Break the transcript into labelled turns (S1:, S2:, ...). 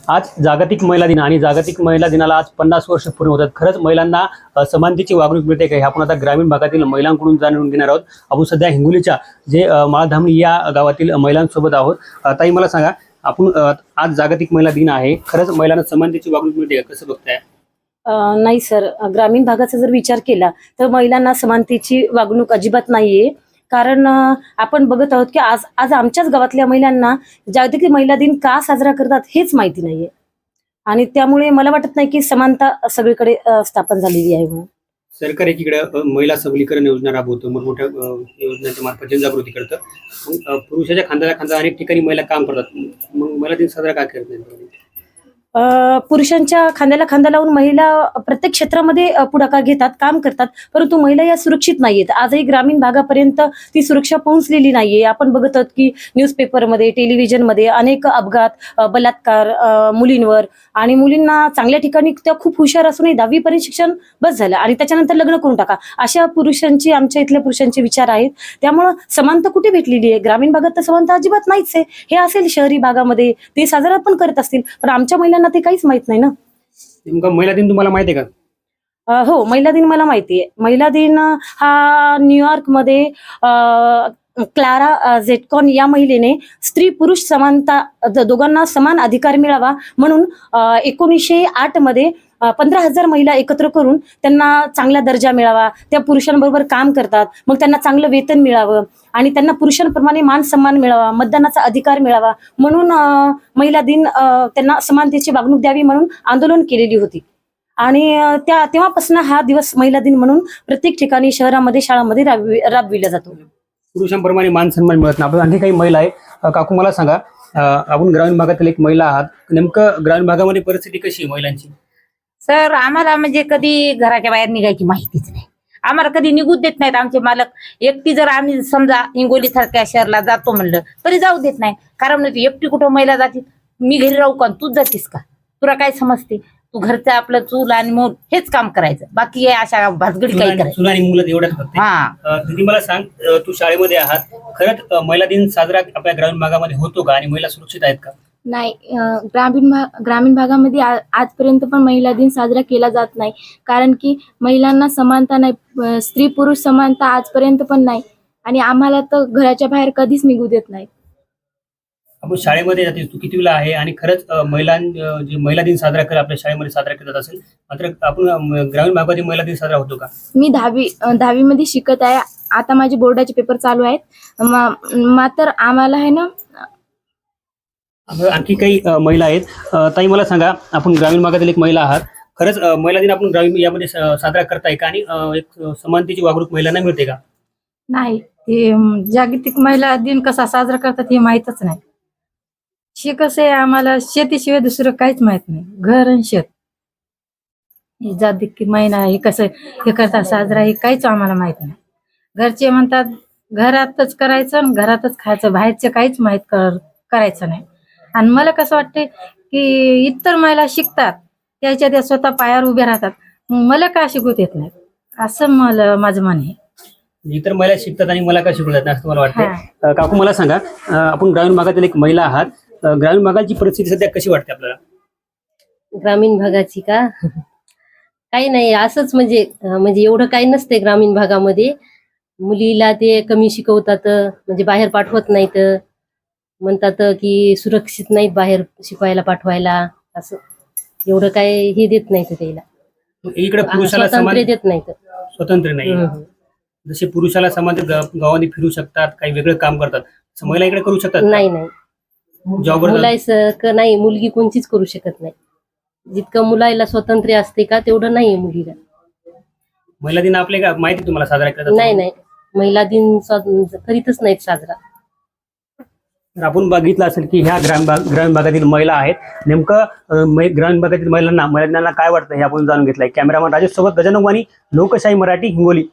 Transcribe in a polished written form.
S1: आज जागतिक महिला दिन आणि जागतिक महिला दिनाला आज 50 वर्ष पूर्ण होतात। खरंच महिलांना समानतेची वागणूक मिळते का हे आपण आता ग्रामीण भागातील महिलांकडून जाणून घेणार आहोत। आपण सध्या हिंगोलीच्या जे माळधामणी या गावातील महिलांसोबत आहोत। ताई मला सांगा, आपण आज जागतिक महिला दिन आहे, खरंच महिलांना समानतेची वागणूक मिळते का, कसं बघताय?
S2: नाही सर, ग्रामीण भागाचा जर विचार केला तर महिलांना समानतेची वागणूक अजिबात नाहीये। कारण आपण बघत आहोत की आज आज आमच्याच गावातल्या महिलांना जागतिक महिला दिन का साजरा करतात हेच माहिती नाहीये, आणि त्यामुळे मला वाटत नाही की समानता सगळीकडे स्थापन झालेली आहे म्हणून।
S1: सरकार एकीकडे महिला सबलीकरण योजना राबवतं, मोठमोठ्या योजनांच्या मार्फत जनजागृती करतं, मग पुरुषाच्या खांद्याला खांदा अनेक ठिकाणी महिला काम करतात, मग महिला दिन साजरा का करत नाही?
S2: पुरुषांच्या खांद्याला खांदा लावून महिला प्रत्येक क्षेत्रामध्ये पुढाकार घेतात, काम करतात, परंतु महिला या सुरक्षित नाहीयेत। आजही ग्रामीण भागापर्यंत ती सुरक्षा पोहोचलेली नाहीये। आपण बघत आहोत की न्यूजपेपरमध्ये, टेलिव्हिजनमध्ये अनेक अपघात, बलात्कार मुलींवर, आणि मुलींना चांगल्या ठिकाणी त्या खूप हुशार असूनही 10वी पर्यंत शिक्षण बस झालं आणि त्याच्यानंतर लग्न करून टाका, अशा पुरुषांची, आमच्या इथल्या पुरुषांचे विचार आहेत। त्यामुळं समानता कुठे भेटलेली आहे? ग्रामीण भागात तर समानता अजिबात नाहीच आहे। हे असेल शहरी भागामध्ये, ते साजरा पण करत असतील, पण आमच्या महिलांना ते काहीच माहित नाही ना।
S1: नेमका महिला दिन तुम्हाला माहिती आहे का?
S2: हो, महिला दिन मला माहिती आहे। महिला दिन हा न्यूयॉर्क मध्ये क्लारा झेटकॉन या महिलेने स्त्री पुरुष समानता, दोघांना समान अधिकार मिळावा म्हणून 1908 मध्ये 15,000 महिला एकत्र करून त्यांना चांगला दर्जा मिळावा, त्या पुरुषांबरोबर काम करतात, मग त्यांना चांगलं वेतन मिळावं आणि त्यांना पुरुषांप्रमाणे मान सन्मान मिळावा, मतदानाचा अधिकार मिळावा म्हणून महिला दिन त्यांना समानतेची वागणूक द्यावी म्हणून आंदोलन केलेली होती। आणि तेव्हापासून हा दिवस महिला दिन म्हणून प्रत्येक ठिकाणी, शहरामध्ये, शाळांमध्ये राबविला जातो।
S1: पुरुषांप्रमाणे मान सन्मान मिळत नाही। आपण आणखी काही महिला आहे, काकू मला सांगा, आपण ग्रामीण भागातील एक महिला आहात, नेमकं ग्रामीण भागामध्ये परिस्थिती कशी आहे महिलांची?
S3: सर, आम्हाला म्हणजे कधी घराच्या बाहेर निघायची माहितीच नाही, आम्हाला कधी निघूच देत नाहीत आमचे मालक। एकटी जर आम्ही समजा हिंगोली सारख्या शहराला जातो म्हणलं तरी जाऊ देत नाही, कारण एकटी कुठं महिला जाते, मी घरी राहू का, तूच जातीस का, तुला काय समजते, तू घरचं आपलं चूल आणि मूल हेच काम करायचं, बाकी अशा भातगडी काही करायचं।
S1: हा दीदी मला सांग, तू शाळेमध्ये आहात, खरंच महिला दिन साजरा आपल्या ग्रामीण भागामध्ये होतो का आणि महिला सुरक्षित आहेत का?
S4: नाही, ग्रामीण भागामध्ये आजपर्यंत पण महिला दिन साजरा केला जात नाही, कारण की महिलांना समानता नाही, स्त्री पुरुष समानता आजपर्यंत पण नाही, आणि आम्हाला तर घराच्या बाहेर कधीच निघू देत नाही।
S1: आपण शाळेमध्ये जाते, तू कितवीला आहे, आणि खरंच महिला दिन साजरा कर आपल्या शाळेमध्ये साजरा केला जात असेल, मात्र आपण ग्रामीण भागामध्ये महिला दिन साजरा होतो का?
S4: मी 10वी मध्ये शिकत आहे, आता माझे बोर्डाचे पेपर चालू आहेत, मात्र आम्हाला आहे ना।
S1: आणखी काही महिला आहेत, ताई मला सांगा, आपण ग्रामीण भागातील एक महिला आहात, खरंच महिला दिन आपण ग्रामीण यामध्ये साजरा करताय का, आणि एक समानतेची वागणूक महिलांना मिळते का?
S5: नाही, ते जागतिक महिला दिन कसा साजरा करतात हे माहीतच नाही। कसं आहे, आम्हाला शेतीशिवाय दुसरं काहीच माहित नाही, घर आणि शेत। जागतिक महिना हे कसं हे करतात साजरा हे काहीच आम्हाला माहित नाही। घरचे म्हणतात घरातच करायचं आणि घरातच खायचं, बाहेरचं काहीच माहित करायचं नाही। आणि मला कसं वाटतंय की इतर महिला शिकतात, त्याच्या त्या स्वतः पायावर उभ्या राहतात, मला का शिकवत येत नाही, असं माझं मन आहे।
S1: इतर महिला शिकतात आणि मला का शिकवतात नाही असं मला वाटतं। काकू मला सांगा, आपण ग्रामीण भागातील एक महिला आहात, ग्रामीण भागाची परिस्थिती सध्या कशी वाटते आपल्याला?
S6: ग्रामीण भागाची का, काही नाही, असंच म्हणजे एवढं काही नसते ग्रामीण भागामध्ये। मुलीला ते कमी शिकवतात, म्हणजे बाहेर पाठवत नाहीत, म्हणतात की सुरक्षित नाहीत बाहेर शिकवायला पाठवायला, असं एवढं काय हे देत नाहीत त्याला,
S1: इकडे पुरुषाला
S6: स्वातंत्र्य देत नाहीत,
S1: स्वतंत्र नाही। जसे पुरुषाला समान गावामध्ये फिरू शकतात, काही वेगळं काम करतात, महिला इकडे करू शकतात?
S6: नाही नाही, मुलायचं नाही, मुलगी कोणतीच करू शकत नाही, जितकं मुलाला स्वातंत्र्य असते का तेवढं नाहीये मुलीला।
S1: महिला दिन आपले का माहिती तुम्हाला साजरा करतात?
S6: नाही नाही, महिला दिन करीतच नाहीत साजरा।
S1: आपण बघितलं असेल की ह्या ग्रामीण भागातील महिला आहेत, नेमकं ग्रामीण भागातील महिलांना काय वाटतं हे आपण जाणून घेतलंय। कॅमेरामन राजेश सोबत गजानन वाणी, लोकशाही मराठी, हिंगोली।